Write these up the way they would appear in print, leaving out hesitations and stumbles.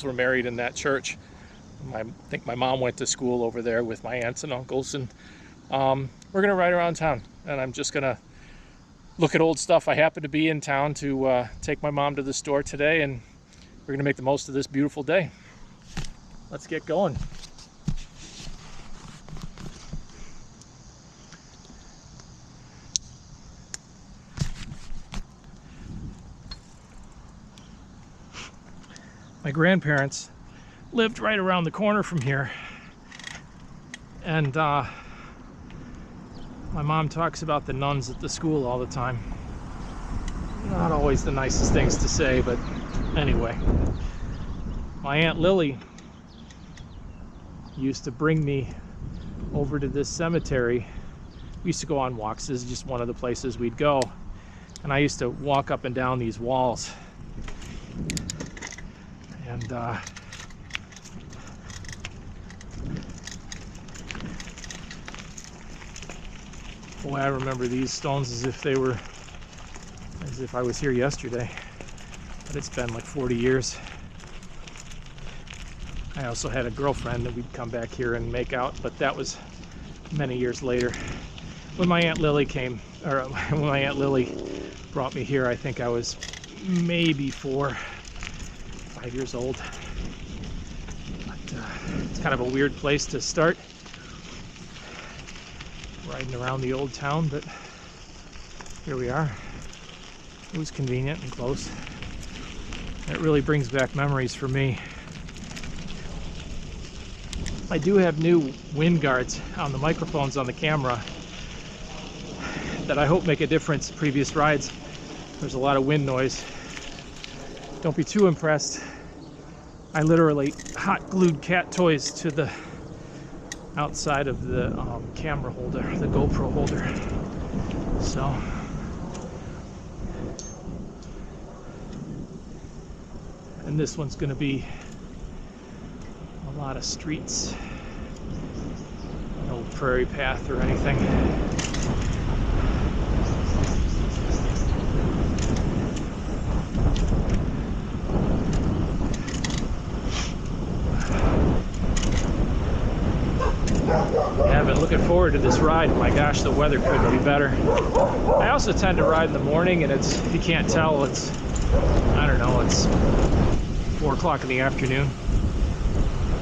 were married in that church. I think my mom went to school over there with my aunts and uncles, and we're gonna ride around town, and I'm just gonna look at old stuff. I happen to be in town to take my mom to the store today, and we're gonna make the most of this beautiful day. Let's get going. My grandparents lived right around the corner from here, and my mom talks about the nuns at the school all the time. Not always the nicest things to say, but anyway. My Aunt Lilly used to bring me over to this cemetery. We used to go on walks. This is just one of the places we'd go, and I used to walk up and down these walls, and boy, I remember these stones as if I was here yesterday, but it's been like 40 years. I also had a girlfriend that we'd come back here and make out, but that was many years later. When my Aunt Lilly when my Aunt Lilly brought me here, I think I was maybe 5 years old. But it's kind of a weird place to start riding around the old town, but here we are. It was convenient and close. It really brings back memories for me. I do have new wind guards on the microphones on the camera that I hope make a difference in previous rides. There's a lot of wind noise. Don't be too impressed. I literally hot glued cat toys to the outside of the camera holder, the GoPro holder. So and this one's going to be a lot of streets, no prairie path or anything. Yeah, I've been looking forward to this ride. My gosh, the weather couldn't be better. I also tend to ride in the morning, and it's, if you can't tell, it's, I don't know, it's 4 o'clock in the afternoon.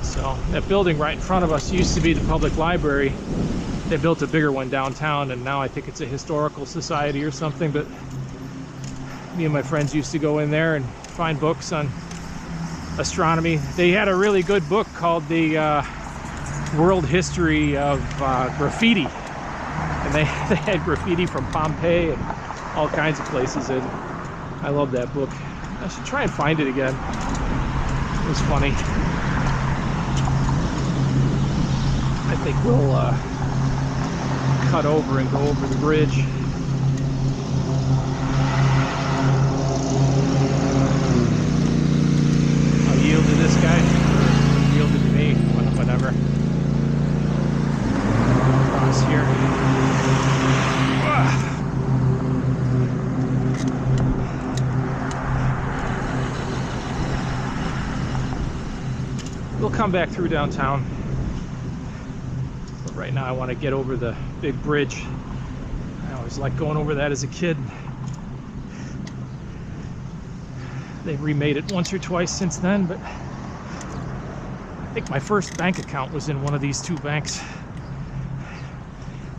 So that building right in front of us used to be the public library. They built a bigger one downtown, and now I think it's a historical society or something, but me and my friends used to go in there and find books on astronomy. They had a really good book called the World History of Graffiti, and they had graffiti from Pompeii and all kinds of places, and I love that book. I should try and find it again. It was funny. I think we'll cut over and go over the bridge. I'll yield to this guy, or yield to me, whatever. Across here. We'll come back through downtown. But right now I want to get over the big bridge. I always liked going over that as a kid. They've remade it once or twice since then, but I think my first bank account was in one of these two banks.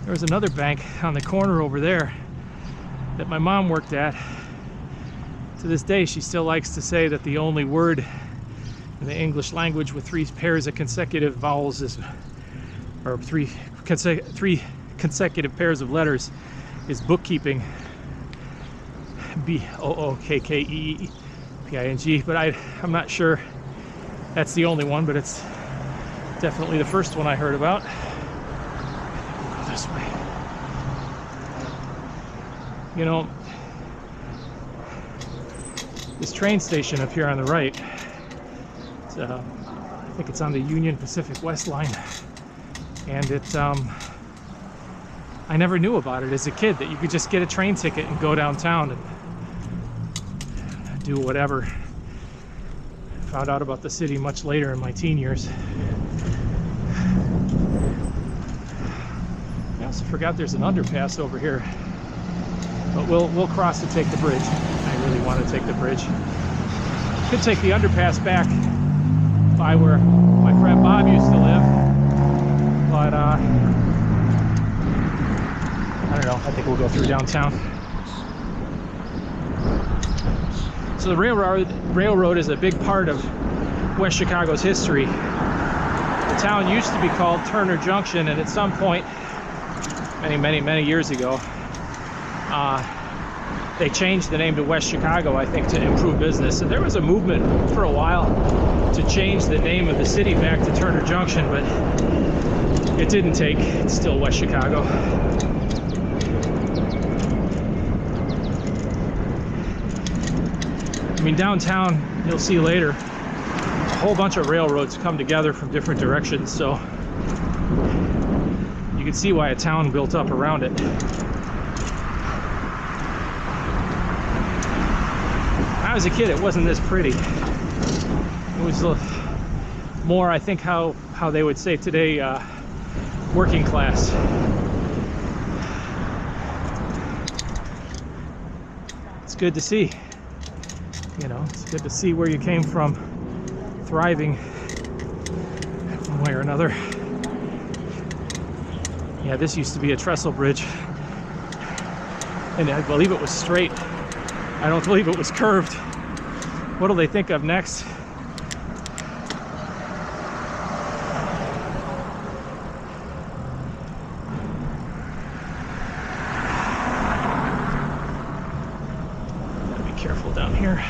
There was another bank on the corner over there that my mom worked at. To this day, she still likes to say that the only word in the English language with 3 pairs of consecutive vowels is, or 3 consecutive pairs of letters, is bookkeeping. B-O-O-K-K-E-E-P-I-N-G. But I'm not sure that's the only one, but it's definitely the first one I heard about. We'll go this way. You know, this train station up here on the right, I think it's on the Union Pacific West line, and I never knew about it as a kid, that you could just get a train ticket and go downtown and do whatever. If found out about the city much later in my teen years. I also forgot there's an underpass over here, but we'll cross to take the bridge. I really want to take the bridge. Could take the underpass back by where my friend Bob used to live, but I don't know. I think we'll go through downtown. So the railroad is a big part of West Chicago's history. The town used to be called Turner Junction, and at some point, many years ago, they changed the name to West Chicago, I think, to improve business. And there was a movement for a while to change the name of the city back to Turner Junction, but it didn't take. It's still West Chicago. I mean, downtown, you'll see later, a whole bunch of railroads come together from different directions, so you can see why a town built up around it. When I was a kid, it wasn't this pretty. It was more, I think, how they would say today, working class. It's good to see. You know, it's good to see where you came from, thriving one way or another. Yeah, this used to be a trestle bridge, and I believe it was straight. I don't believe it was curved. What do they think of next? Gotta be careful down here.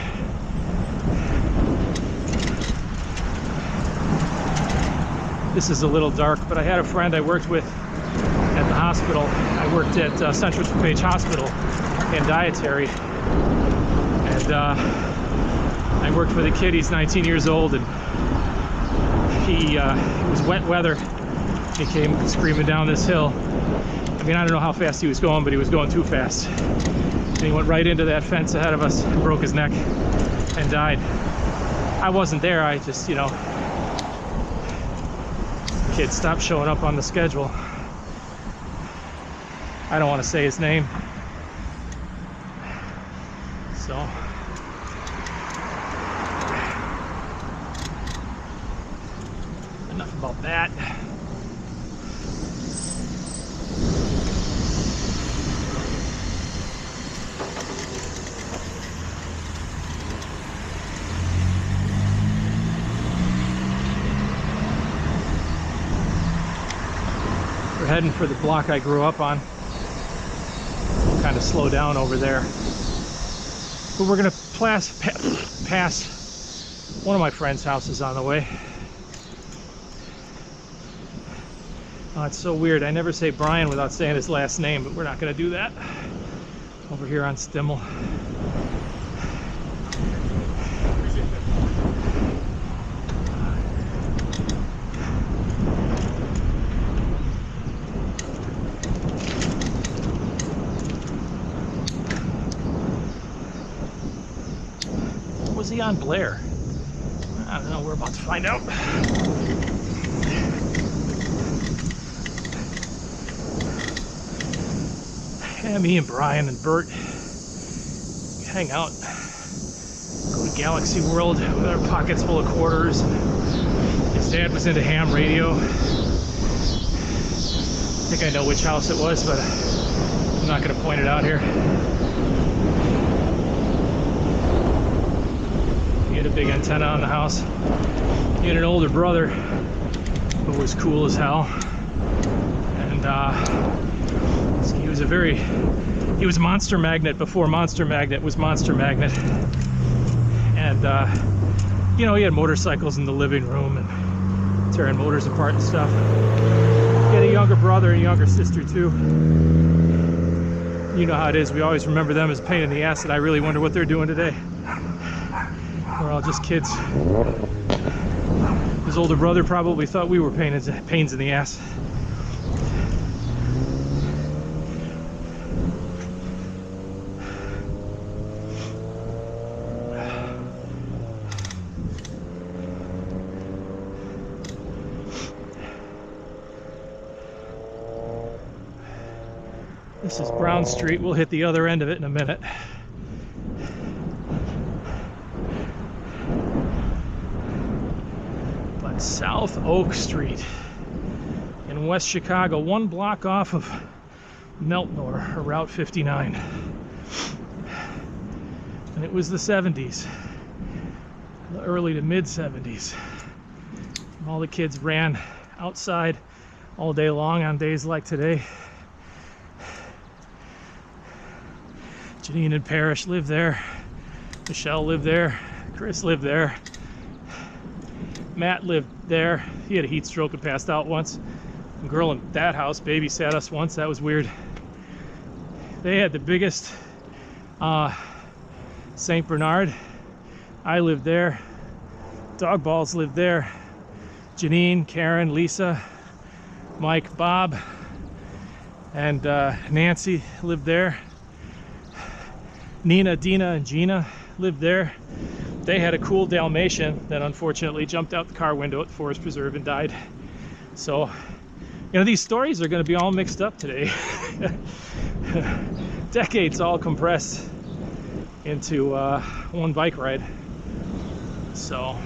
This is a little dark, but I had a friend I worked with at the hospital. I worked at Central DuPage Hospital in dietary, and I worked with a kid. He's 19 years old, and it was wet weather. He came screaming down this hill. I mean, I don't know how fast he was going, but he was going too fast. And he went right into that fence ahead of us, broke his neck, and died. I wasn't there. I just, you know, kid stopped showing up on the schedule. I don't want to say his name. So enough about that. We're heading for the block I grew up on. We'll kind of slow down over there. But we're gonna pass one of my friend's houses on the way. Oh, it's so weird. I never say Brian without saying his last name, but we're not gonna do that. Over here on Stimmel. Was he on Blair? I don't know, we're about to find out. Yeah, me and Brian and Burt hang out, go to Galaxy World with our pockets full of quarters. His dad was into ham radio. I think I know which house it was, but I'm not going to point it out here. He had a big antenna on the house. He had an older brother who was cool as hell, and he was Monster Magnet before Monster Magnet was Monster Magnet. And you know, he had motorcycles in the living room and tearing motors apart and stuff. He had a younger brother and a younger sister too. You know how it is, we always remember them as a pain in the ass, and I really wonder what they're doing today. We're all just kids. His older brother probably thought we were pains in the ass. This is Brown Street. We'll hit the other end of it in a minute. But South Oak Street in West Chicago, 1 block off of Meltnor, or Route 59. And it was the 70s, the early to mid 70s. All the kids ran outside all day long on days like today. Janine and Parrish lived there. Michelle lived there. Chris lived there. Matt lived there. He had a heat stroke and passed out once. A girl in that house babysat us once. That was weird. They had the biggest St. Bernard. I lived there. Dog Balls lived there. Janine, Karen, Lisa, Mike, Bob, and Nancy lived there. Nina, Dina, and Gina lived there. They had a cool Dalmatian that unfortunately jumped out the car window at the Forest Preserve and died. So, you know, these stories are going to be all mixed up today. Decades all compressed into one bike ride. So,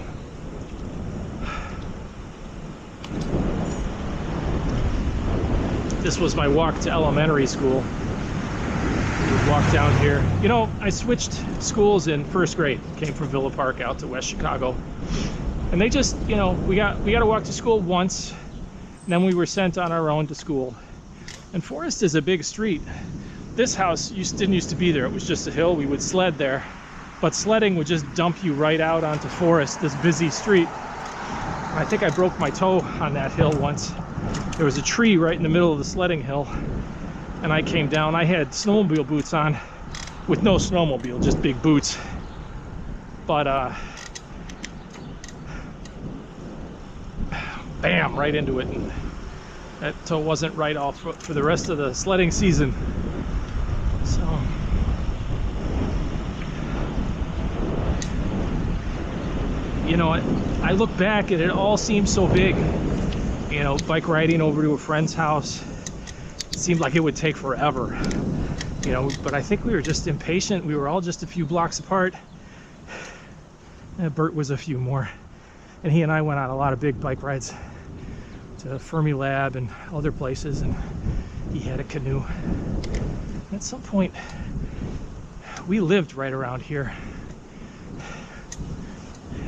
this was my walk to elementary school. Walk down here. You know, I switched schools in first grade. Came from Villa Park out to West Chicago, and they just, you know, we got to walk to school once, and then we were sent on our own to school. And Forest is a big street. This house didn't used to be there. It was just a hill. We would sled there, but sledding would just dump you right out onto Forest, this busy street. I think I broke my toe on that hill once. There was a tree right in the middle of the sledding hill. And I came down. I had snowmobile boots on with no snowmobile, just big boots. But bam, right into it. And that toe wasn't right off for the rest of the sledding season. So, you know, I look back and it all seems so big. You know, bike riding over to a friend's house. Seemed like it would take forever, you know, but I think we were just impatient. We were all just a few blocks apart. Burt was a few more, and he and I went on a lot of big bike rides to Fermilab and other places, and he had a canoe. At some point we lived right around here.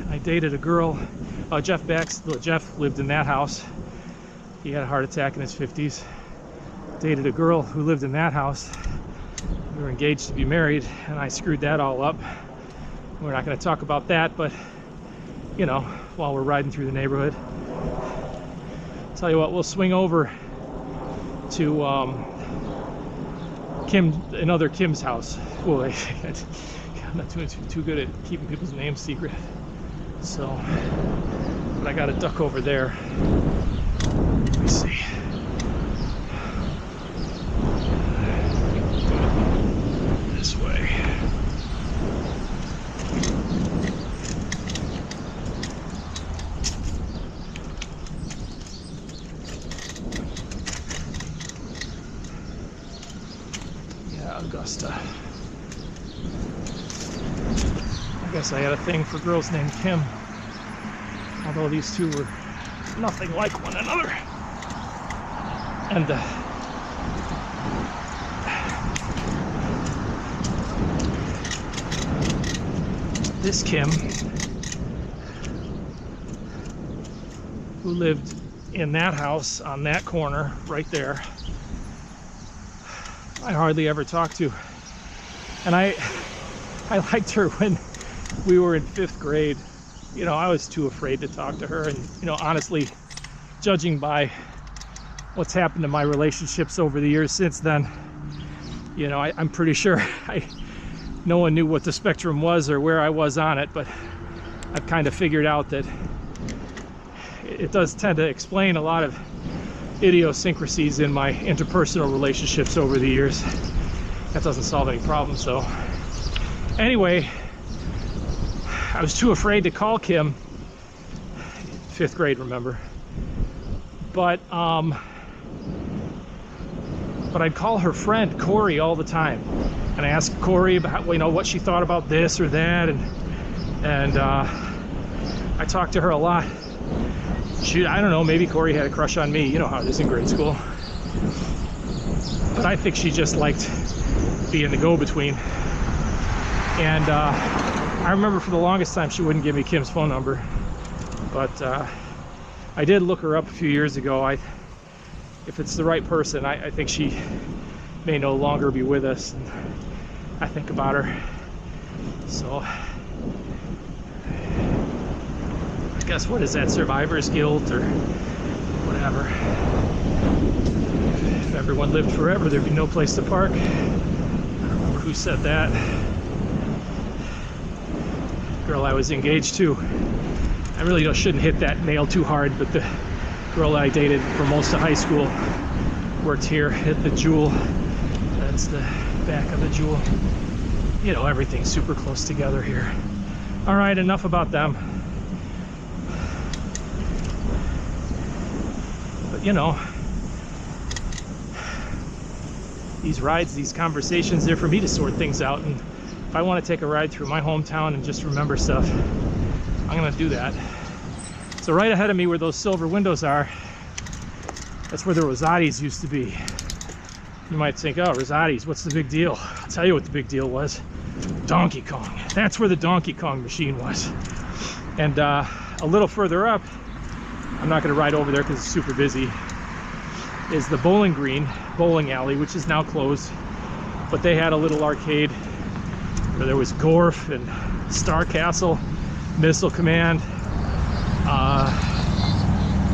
I dated a girl, Jeff lived in that house. He had a heart attack in his 50s. Dated a girl who lived in that house. We were engaged to be married, and I screwed that all up. We're not going to talk about that, but you know, while we're riding through the neighborhood, tell you what, we'll swing over to another Kim's house. Well, I'm not doing too good at keeping people's names secret, so, but I got to duck over there. Let me see. This way. Yeah, Augusta. I guess I had a thing for girls named Kim, although these two were nothing like one another. And this Kim, who lived in that house on that corner right there, I hardly ever talked to. And I liked her when we were in 5th grade. You know, I was too afraid to talk to her, and you know, honestly, judging by what's happened to my relationships over the years since then, you know, I'm pretty sure no one knew what the spectrum was or where I was on it, but I've kind of figured out that it does tend to explain a lot of idiosyncrasies in my interpersonal relationships over the years. That doesn't solve any problems though. Anyway, I was too afraid to call Kim. 5th grade, remember? But but I'd call her friend Corey all the time, and I asked Corey about, you know, what she thought about this or that, and I talked to her a lot. I don't know, maybe Corey had a crush on me. You know how it is in grade school. But I think she just liked being the go-between. And I remember for the longest time she wouldn't give me Kim's phone number. But I did look her up a few years ago. If it's the right person, I think she may no longer be with us. And I think about her. So I guess, what is that, survivor's guilt or whatever. If everyone lived forever, there'd be no place to park. I don't remember who said that. Girl I was engaged to. I really shouldn't hit that nail too hard, but the girl I dated for most of high school worked here at the Jewel. That's the back of the Jewel. You know, everything's super close together here. All right, enough about them. But you know, these rides, these conversations, they're for me to sort things out. And if I want to take a ride through my hometown and just remember stuff, I'm gonna do that. So right ahead of me where those silver windows are, that's where the Rosatis used to be. You might think, oh, Rosatis, what's the big deal? I'll tell you what the big deal was. Donkey Kong. That's where the Donkey Kong machine was. And a little further up, I'm not gonna ride over there because it's super busy, is the Bowling Green bowling alley, which is now closed. But they had a little arcade where there was Gorf and Star Castle, Missile Command.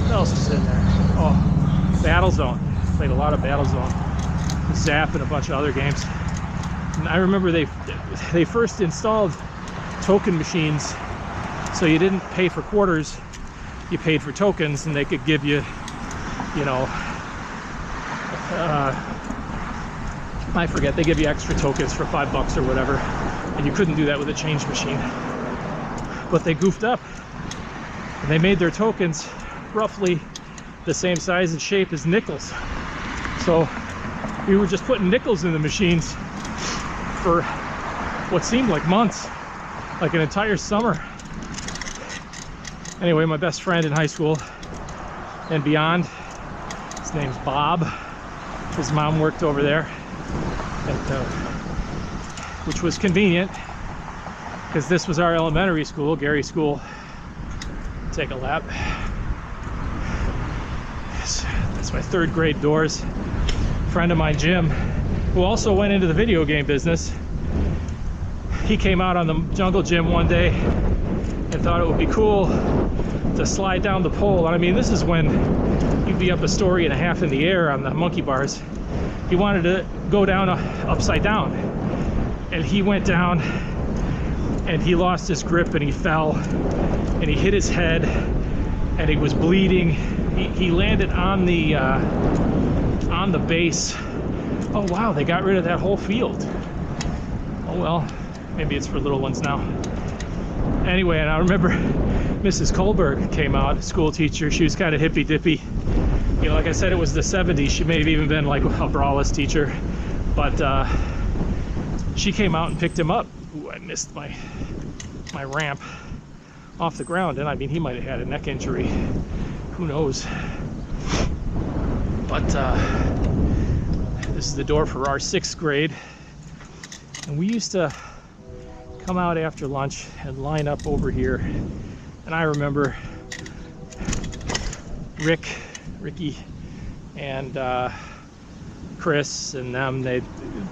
What else was in there? Oh, Battle Zone. Played a lot of Battle Zone. Zap and a bunch of other games. And I remember they first installed token machines, so you didn't pay for quarters, you paid for tokens, and they could give you, you know, I forget, they give you extra tokens for $5 or whatever, and you couldn't do that with a change machine. But they goofed up, and they made their tokens roughly the same size and shape as nickels. So we were just putting nickels in the machines for what seemed like months, like an entire summer. Anyway, my best friend in high school and beyond, his name's Bob. His mom worked over there, which was convenient because this was our elementary school, Gary School. Take a lap. That's my third grade doors. A friend of mine, Jim, who also went into the video game business, he came out on the jungle gym one day and thought it would be cool to slide down the pole. And I mean, this is when you'd be up a story and a half in the air on the monkey bars. He wanted to go down upside down, and he went down and he lost his grip and he fell and he hit his head and he was bleeding. He landed on the base. Oh wow, they got rid of that whole field. Oh well, maybe it's for little ones now. Anyway, and I remember Mrs. Kohlberg came out, school teacher. She was kind of hippy dippy. You know, like I said, it was the 70s. She may have even been like a Brawless teacher, but she came out and picked him up. Ooh, I missed my ramp off the ground, and I mean, he might have had a neck injury. Who knows? But this is the door for our 6th grade, and we used to come out after lunch and line up over here. And I remember Ricky and Chris and them, they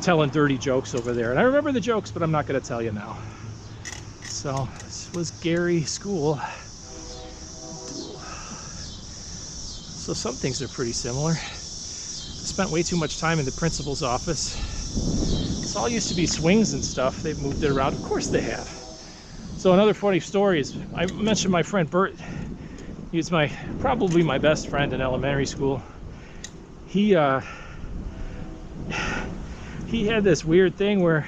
telling dirty jokes over there. And I remember the jokes, but I'm not going to tell you now. So this was Gary School. So some things are pretty similar. I spent way too much time in the principal's office. This all used to be swings and stuff. They've moved it around. Of course they have. So another funny story is, I mentioned my friend Burt. He was probably my best friend in elementary school. He had this weird thing where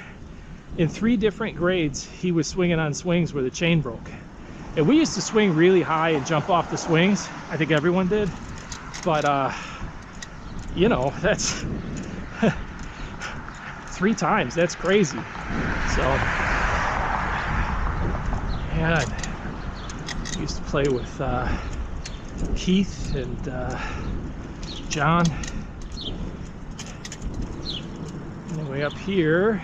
in 3 different grades he was swinging on swings where the chain broke. And we used to swing really high and jump off the swings. I think everyone did. But you know, 3 times, that's crazy. So, yeah, I used to play with Keith and John. Anyway, up here,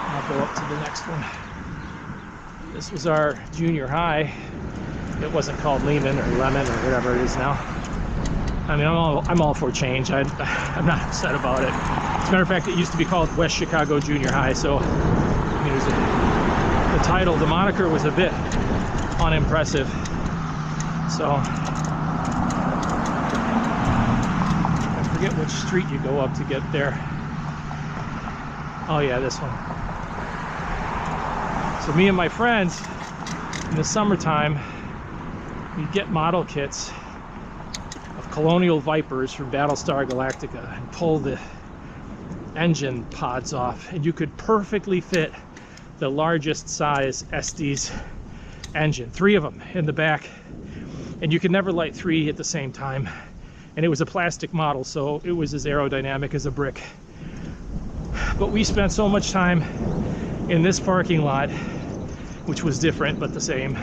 I'll go up to the next one. This was our junior high. It wasn't called Lehman or Lemon or whatever it is now. I mean, I'm all for change. I'm not upset about it. As a matter of fact, it used to be called West Chicago Junior High. So, I mean, it was the title, the moniker was a bit unimpressive. So, I forget which street you go up to get there. Oh yeah, this one. So me and my friends, in the summertime, we'd get model kits of Colonial Vipers from Battlestar Galactica and pull the engine pods off, and you could perfectly fit the largest size Estes engine, 3 of them in the back, and you could never light 3 at the same time. And it was a plastic model, so it was as aerodynamic as a brick. But we spent so much time in this parking lot, which was different but the same,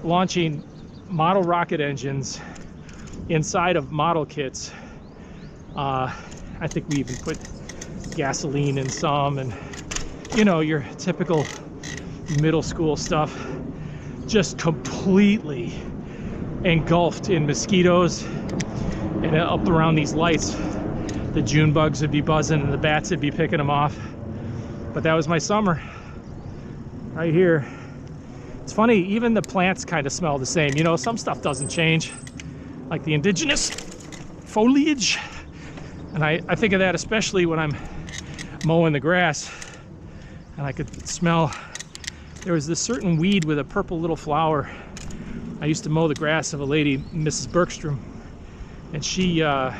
launching model rocket engines inside of model kits. I think we even put gasoline in some, and you know, your typical middle school stuff, just completely engulfed in mosquitoes. And up around these lights, the June bugs would be buzzing and the bats would be picking them off. But that was my summer right here. It's funny, even the plants kind of smell the same. You know, some stuff doesn't change, like the indigenous foliage. And I think of that especially when I'm mowing the grass, and I could smell, there was this certain weed with a purple little flower. I used to mow the grass of a lady, Mrs. Bergstrom, and she, her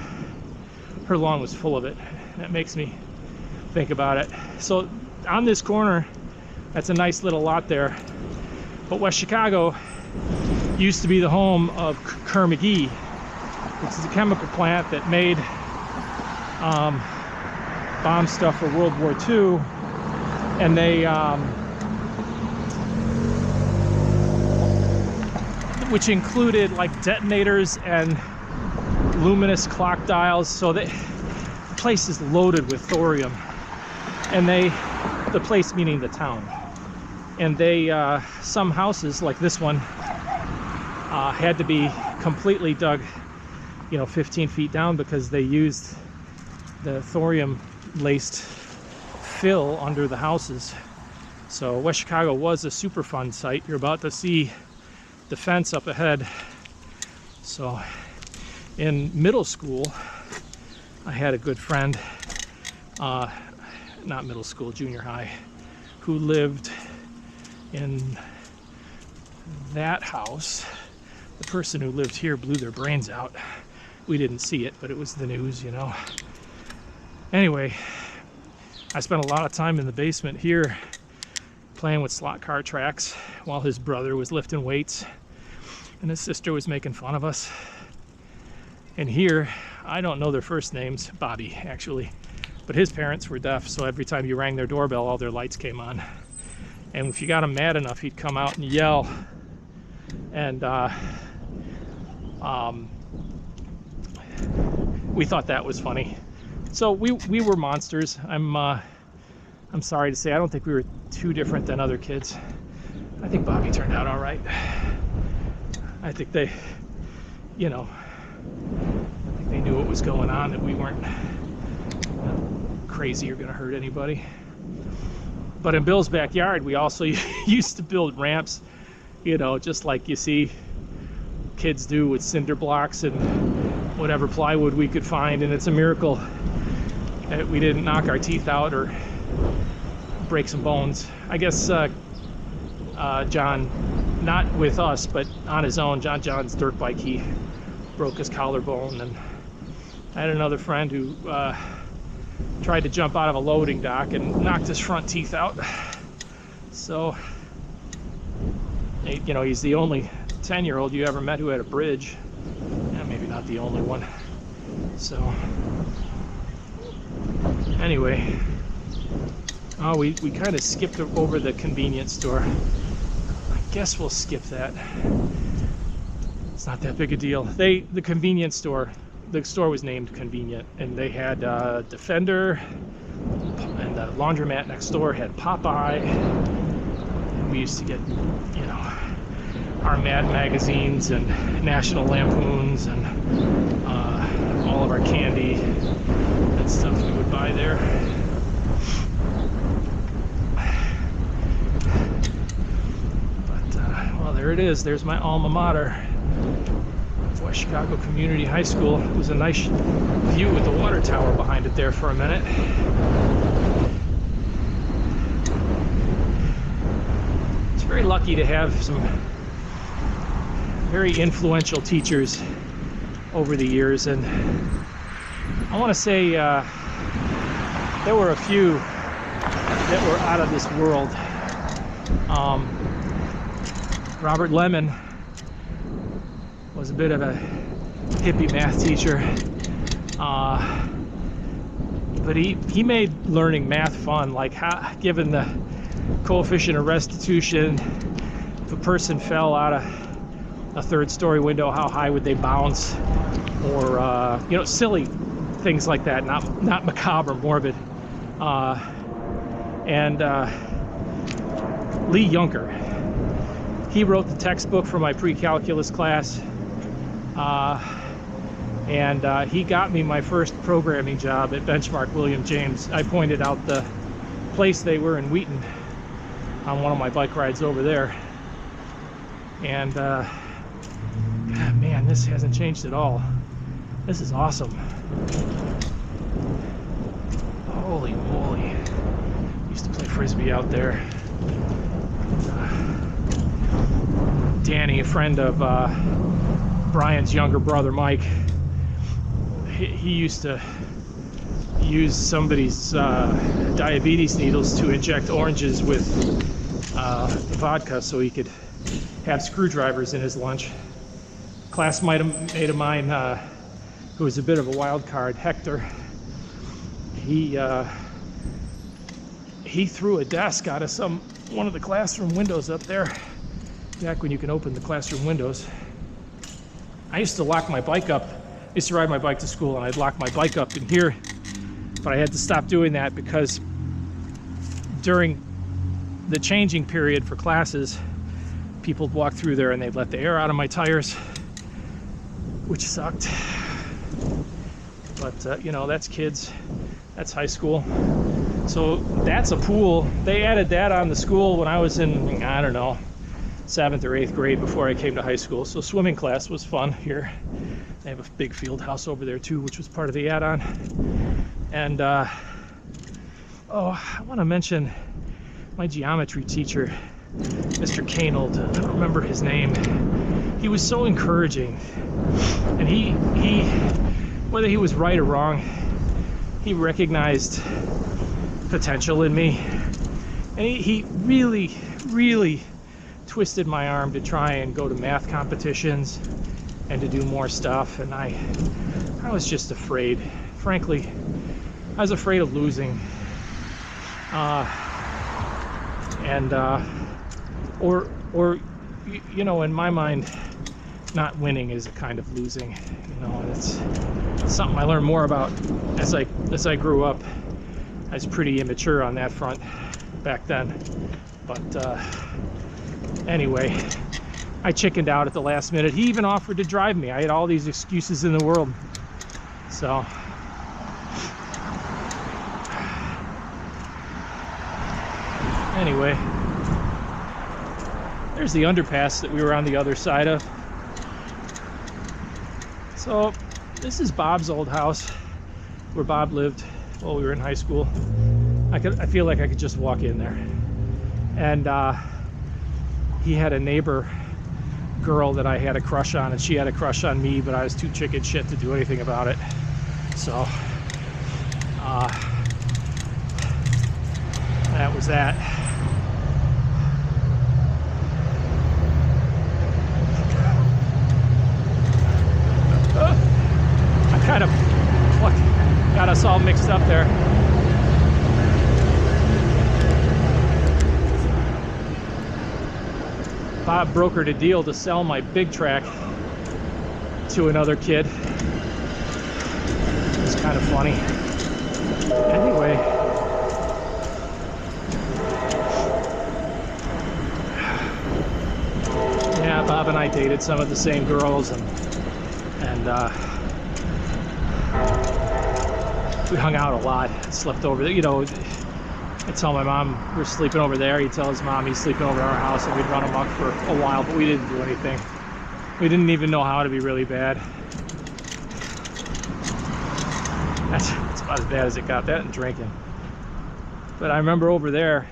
lawn was full of it. That makes me think about it. So on this corner, that's a nice little lot there. But West Chicago used to be the home of Kerr-McGee, which is a chemical plant that made bomb stuff for World War II. And they, which included like detonators and luminous clock dials. So the place is loaded with thorium. And the place meaning the town. And they, some houses like this one, had to be completely dug, you know, 15 feet down, because they used the thorium laced fill under the houses. So West Chicago was a Superfund site. You're about to see the fence up ahead. So in middle school, I had a good friend, not middle school, junior high, who lived in that house. The person who lived here blew their brains out. We didn't see it, but it was the news, you know. Anyway, I spent a lot of time in the basement here playing with slot car tracks while his brother was lifting weights and his sister was making fun of us. And here, I don't know their first names, Bobby actually, but his parents were deaf, so every time you rang their doorbell, all their lights came on. And if you got him mad enough, he'd come out and yell. And we thought that was funny. So we were monsters. I'm sorry to say, I don't think we were too different than other kids. I think Bobby turned out all right. I think they, you know, I think they knew what was going on, that we weren't crazy or gonna hurt anybody. But in Bill's backyard, we also used to build ramps, you know, just like you see kids do with cinder blocks and whatever plywood we could find. And it's a miracle that we didn't knock our teeth out or break some bones. I guess John, not with us, but on his own, John's dirt bike, he broke his collarbone. And I had another friend who tried to jump out of a loading dock and knocked his front teeth out. So, you know, he's the only 10-year-old you ever met who had a bridge. Yeah, maybe not the only one. So anyway, oh, we kind of skipped over the convenience store. I guess we'll skip that. It's not that big a deal. The convenience store, the store was named Convenient, and they had Defender, and the laundromat next door had Popeye. We used to get, you know, our Mad magazines and National Lampoons and all of our candy and stuff we would buy there. But well, there it is. There's my alma mater, West Chicago Community High School. It was a nice view with the water tower behind it there for a minute. It's very lucky to have some very influential teachers over the years, and I want to say there were a few that were out of this world. Robert Lemon was a bit of a hippie math teacher, but he made learning math fun. Like, given the coefficient of restitution, if a person fell out of a third-story window, how high would they bounce? Or you know, silly things like that, not macabre, morbid. And Lee Yunker, he wrote the textbook for my pre-calculus class, and he got me my first programming job at Benchmark William James. I pointed out the place they were in Wheaton on one of my bike rides over there, and man, this hasn't changed at all. This is awesome. Holy moly. Used to play frisbee out there. Danny, a friend of Brian's younger brother, Mike, he used to use somebody's diabetes needles to inject oranges with vodka so he could have screwdrivers in his lunch. Classmate of mine who was a bit of a wild card, Hector, he threw a desk out of one of the classroom windows up there, back when you can open the classroom windows. I used to lock my bike up. I used to ride my bike to school, and I'd lock my bike up in here, but I had to stop doing that because during the changing period for classes, people would walk through there and they'd let the air out of my tires, which sucked. But you know, that's kids, that's high school. So that's a pool. They added that on the school when I was in, I don't know, 7th or 8th grade, before I came to high school. So swimming class was fun here. They have a big field house over there too, which was part of the add-on. And oh, I want to mention my geometry teacher, Mr. Kanold. I don't remember his name. He was so encouraging, and he whether he was right or wrong, he recognized potential in me, and he really twisted my arm to try and go to math competitions and to do more stuff. And I was just afraid, frankly. I was afraid of losing, or you know, in my mind, not winning is a kind of losing. You know, and it's something I learned more about as I grew up. I was pretty immature on that front back then, but anyway, I chickened out at the last minute. He even offered to drive me. I had all these excuses in the world. So anyway, there's the underpass that we were on the other side of. So this is Bob's old house, where Bob lived while we were in high school. I feel like I could just walk in there. And he had a neighbor girl that I had a crush on, and she had a crush on me, but I was too chicken shit to do anything about it. So that was that. I kind of up there. Bob brokered a deal to sell my big Trak to another kid. It's kind of funny. Anyway, yeah, Bob and I dated some of the same girls, and we hung out a lot. Slept over there, you know. I tell my mom we're sleeping over there. He'd tell his mom he's sleeping over at our house, and we'd run amok for a while, but we didn't do anything. We didn't even know how to be really bad. That's about as bad as it got, that and drinking. But I remember over there,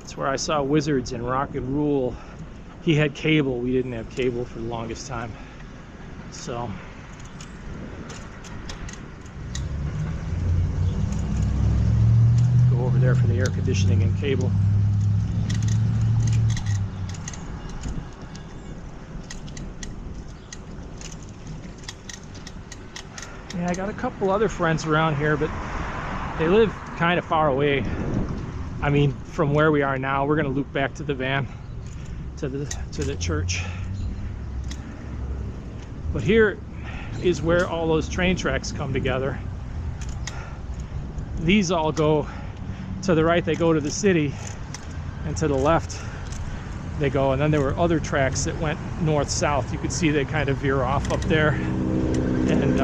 it's where I saw Wizards and Rock and Rule. He had cable. We didn't have cable for the longest time. So go over there for the air conditioning and cable. Yeah, I got a couple other friends around here, but they live kind of far away. I mean, from where we are now. We're gonna loop back to the van, to the church. But here is where all those train tracks come together. These all go to the right, they go to the city, and to the left they go. And then there were other tracks that went north-south. You could see they kind of veer off up there. And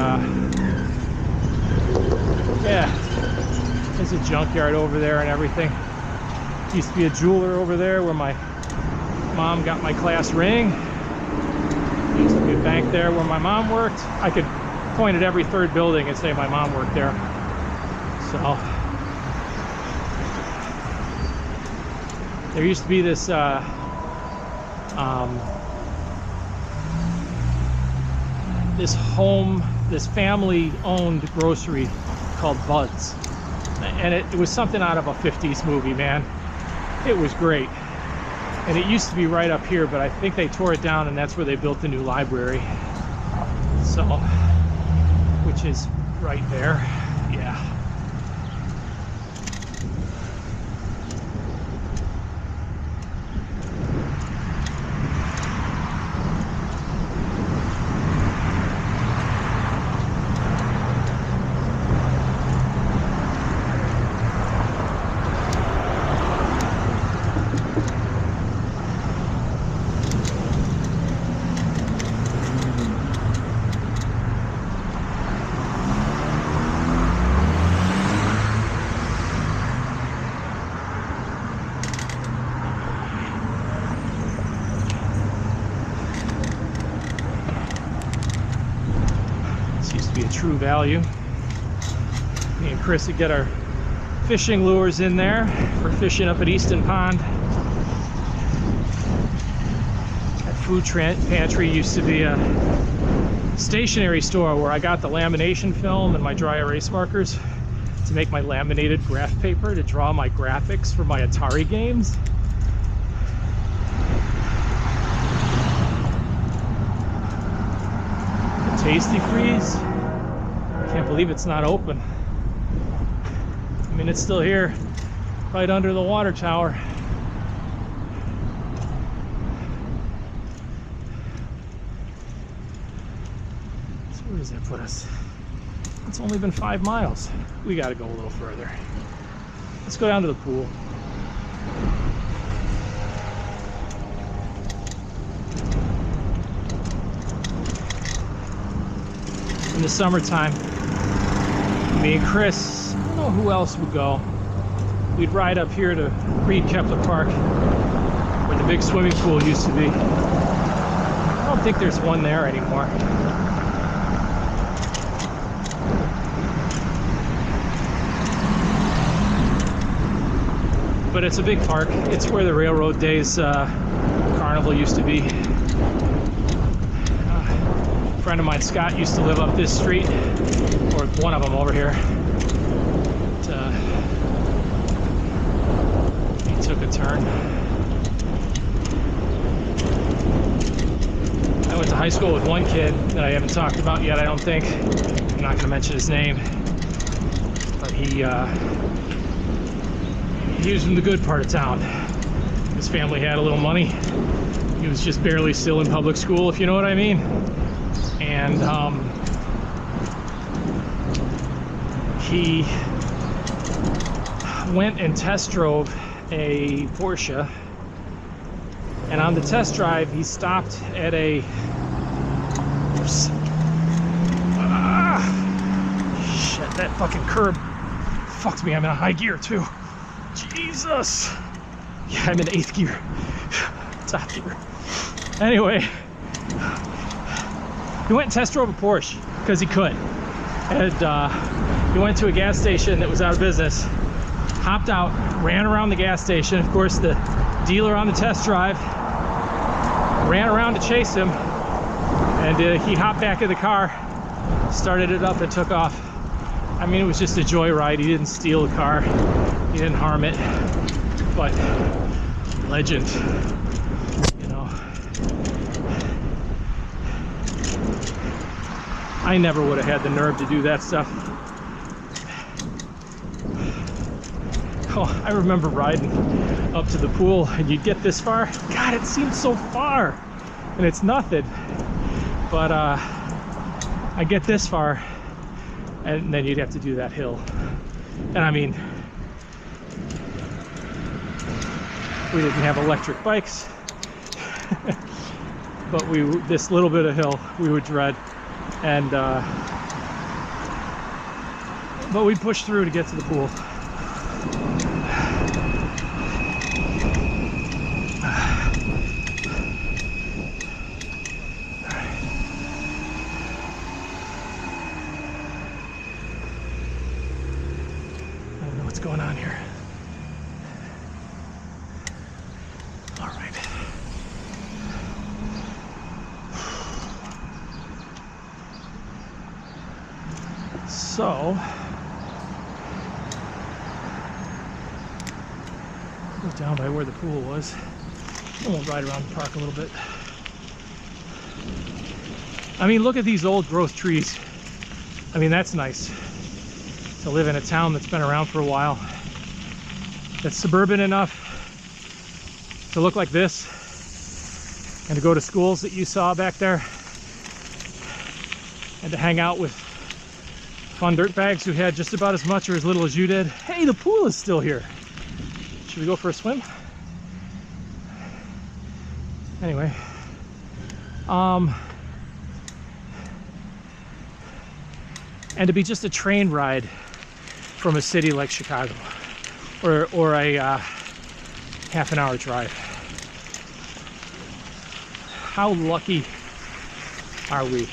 yeah, there's a junkyard over there and everything. Used to be a jeweler over there where my mom got my class ring. There used to be a bank there where my mom worked. I could point at every third building and say my mom worked there. So there used to be this this family-owned grocery called Bud's, and it was something out of a 50s movie, man. It was great, and it used to be right up here, but I think they tore it down, and that's where they built the new library. So, which is right there, yeah. True Value. Me and Chris would get our fishing lures in there. We're fishing up at Easton Pond. That food pantry used to be a stationery store where I got the lamination film and my dry erase markers to make my laminated graph paper to draw my graphics for my Atari games. The Tatee Freez. Can't believe it's not open. I mean, it's still here, right under the water tower. So where does that put us? It's only been 5 miles. We gotta go a little further. Let's go down to the pool. In the summertime, me and Chris, I don't know who else would go. We'd ride up here to Kepler Park, where the big swimming pool used to be. I don't think there's one there anymore. But it's a big park. It's where the railroad days carnival used to be. A friend of mine, Scott, used to live up this street, or one of them over here. But, he took a turn. I went to high school with one kid that I haven't talked about yet, I don't think. I'm not going to mention his name. But he was from the good part of town. His family had a little money. He was just barely still in public school, if you know what I mean. And he went and test drove a Porsche, and on the test drive he stopped at a shit, that fucking curb fucked me. I'm in a high gear too. Jesus. Yeah, I'm in 8th gear. Top gear. Anyway, he went and test drove a Porsche because he could. And he went to a gas station that was out of business, hopped out, ran around the gas station. Of course, the dealer on the test drive ran around to chase him, and he hopped back in the car, started it up, and took off. I mean, it was just a joyride. He didn't steal the car, he didn't harm it, but legend, you know. I never would have had the nerve to do that stuff. Oh, I remember riding up to the pool, and you'd get this far. God, it seems so far, and it's nothing. But I get this far, and then you'd have to do that hill. And I mean, we didn't have electric bikes, but this little bit of hill we would dread, and but we'd push through to get to the pool. Going on here. All right. So go down by where the pool was, and we'll ride around the park a little bit. I mean, look at these old growth trees. I mean, that's nice to live in a town that's been around for a while, that's suburban enough to look like this, and to go to schools that you saw back there, and to hang out with fun dirtbags who had just about as much or as little as you did. Hey, the pool is still here. Should we go for a swim? Anyway, and to be just a train ride from a city like Chicago, or a half an hour drive. How lucky are we?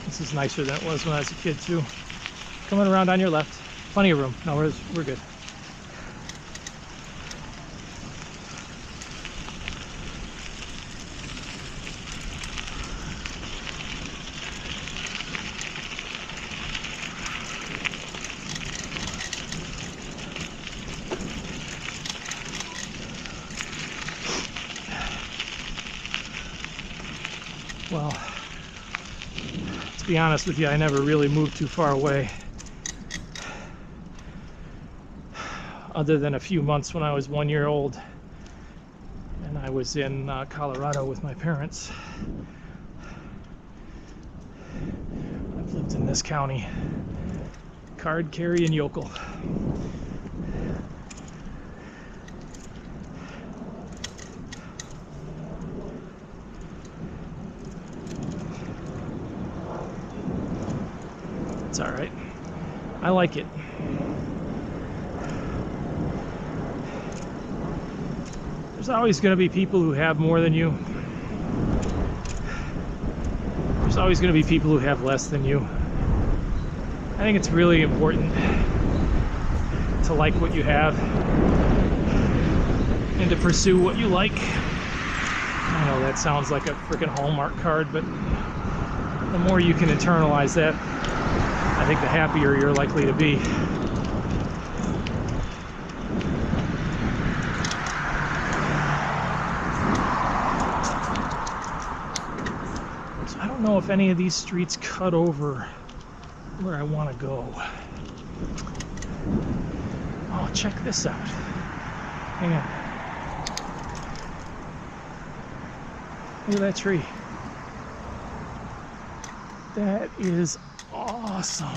This is nicer than it was when I was a kid too. Coming around on your left, plenty of room. No, we're good. Well, to be honest with you, I never really moved too far away, other than a few months when I was 1 year old and I was in Colorado with my parents. I've lived in this county, card carrying yokel. It's all right. I like it. There's always going to be people who have more than you. There's always going to be people who have less than you. I think it's really important to like what you have and to pursue what you like. I know that sounds like a freaking Hallmark card, but the more you can internalize that, I think the happier you're likely to be. if any of these streets cut over where I want to go. Oh, check this out. Hang on. Look at that tree. That is awesome.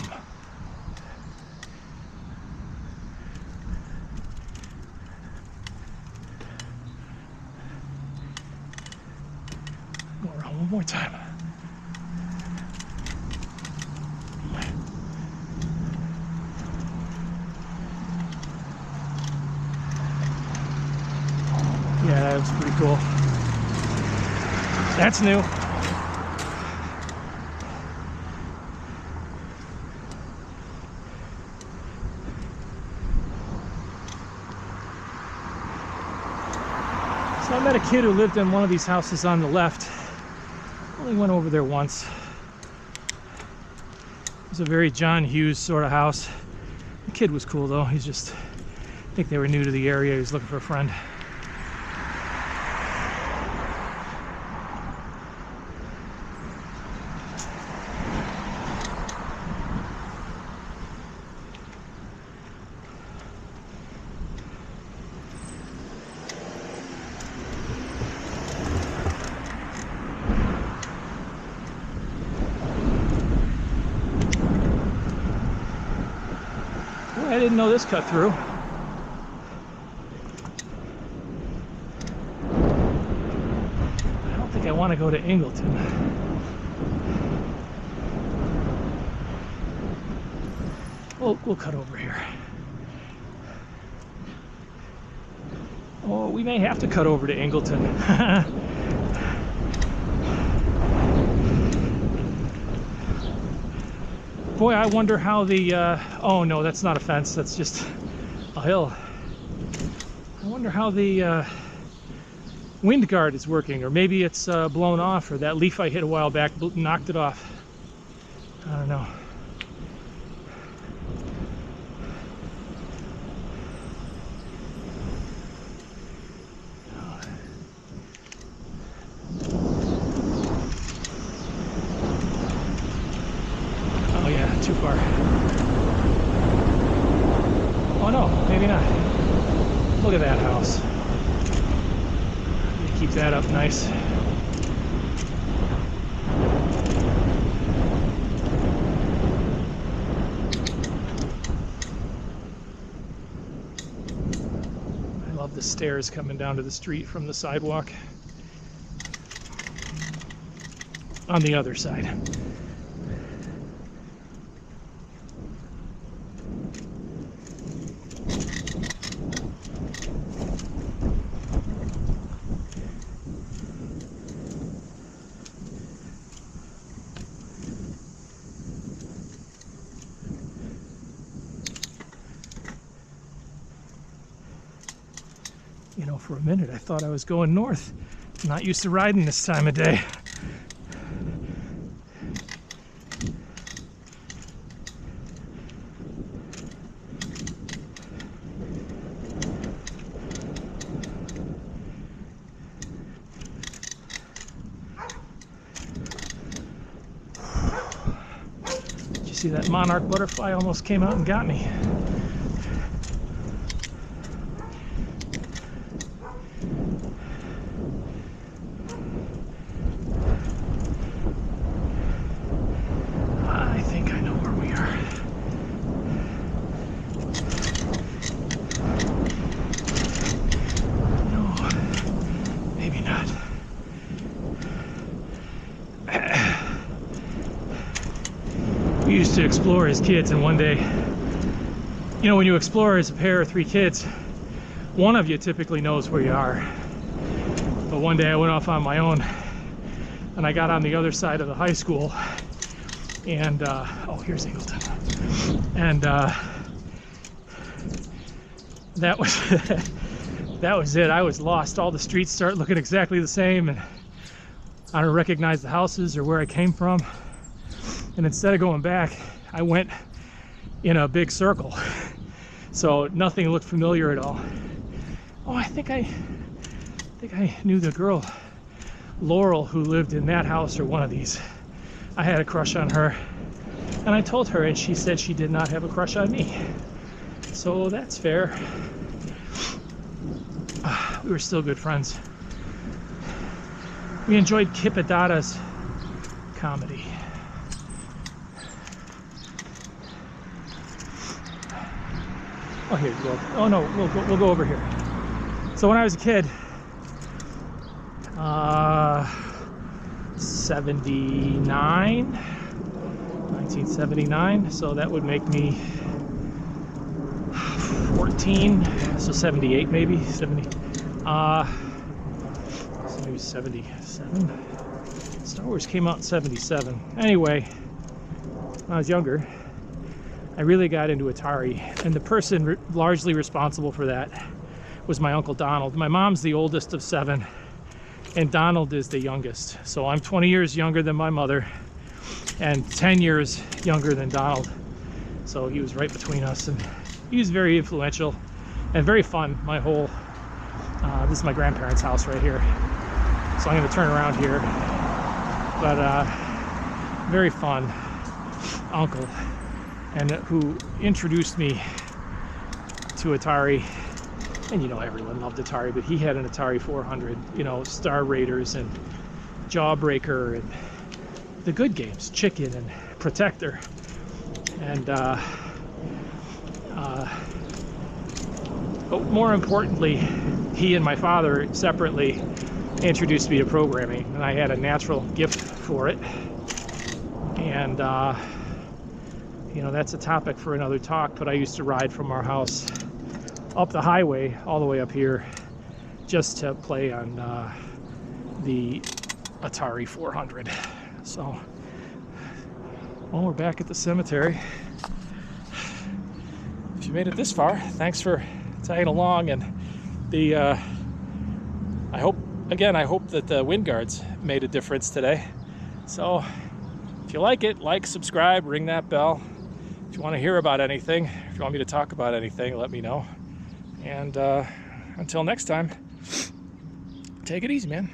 Go around one more time. Yeah, that was pretty cool. That's new. So I met a kid who lived in one of these houses on the left. Only went over there once. It was a very John Hughes sort of house. The kid was cool though. He's just, I think they were new to the area. He was looking for a friend. I didn't know this cut through. I don't think I want to go to Ingleton. We'll cut over here. Oh, we may have to cut over to Ingleton. Boy, I wonder how the, oh no, that's not a fence, that's just a hill. I wonder how the wind guard is working, or maybe it's blown off, or that leaf I hit a while back knocked it off. I don't know. Too far. Oh no, maybe not. Look at that house. Keep that up nice. I love the stairs coming down to the street from the sidewalk. On the other side. You know, for a minute I thought I was going north. I'm not used to riding this time of day. Did you see that monarch butterfly almost came out and got me? We used to explore as kids, and one day, you know, when you explore as a pair of 3 kids, one of you typically knows where you are. But one day I went off on my own and I got on the other side of the high school, and oh, here's Ingleton, and that was that was it. I was lost. All the streets start looking exactly the same, and I don't recognize the houses or where I came from. And instead of going back, I went in a big circle. So nothing looked familiar at all. Oh, I think I knew the girl, Laurel, who lived in that house or one of these. I had a crush on her, and I told her, and she said she did not have a crush on me. So that's fair. We were still good friends. We enjoyed Kip Addotta's comedy. Oh, here you go. Oh no, we'll go over here. So when I was a kid, 1979, so that would make me 14, so 78 maybe, 70, so maybe 77. Star Wars came out in 77. Anyway, when I was younger, I really got into Atari, and the person largely responsible for that was my Uncle Donald. My mom's the oldest of 7, and Donald is the youngest. So I'm 20 years younger than my mother, and 10 years younger than Donald. So he was right between us, and he was very influential and very fun. My whole, this is my grandparents' house right here. So I'm gonna turn around here. But very fun uncle, and who introduced me to Atari. And you know, everyone loved Atari, but he had an Atari 400, you know, Star Raiders and Jawbreaker and the good games, Chicken and Protector. And but more importantly, he and my father separately introduced me to programming, and I had a natural gift for it. And you know, that's a topic for another talk, but I used to ride from our house up the highway all the way up here just to play on the Atari 400. So, well, we're back at the cemetery. If you made it this far, thanks for tagging along. And the I hope that the wind guards made a difference today. So if you like it, like, subscribe, ring that bell. If you want to hear about anything, if you want me to talk about anything, let me know. And until next time, take it easy, man.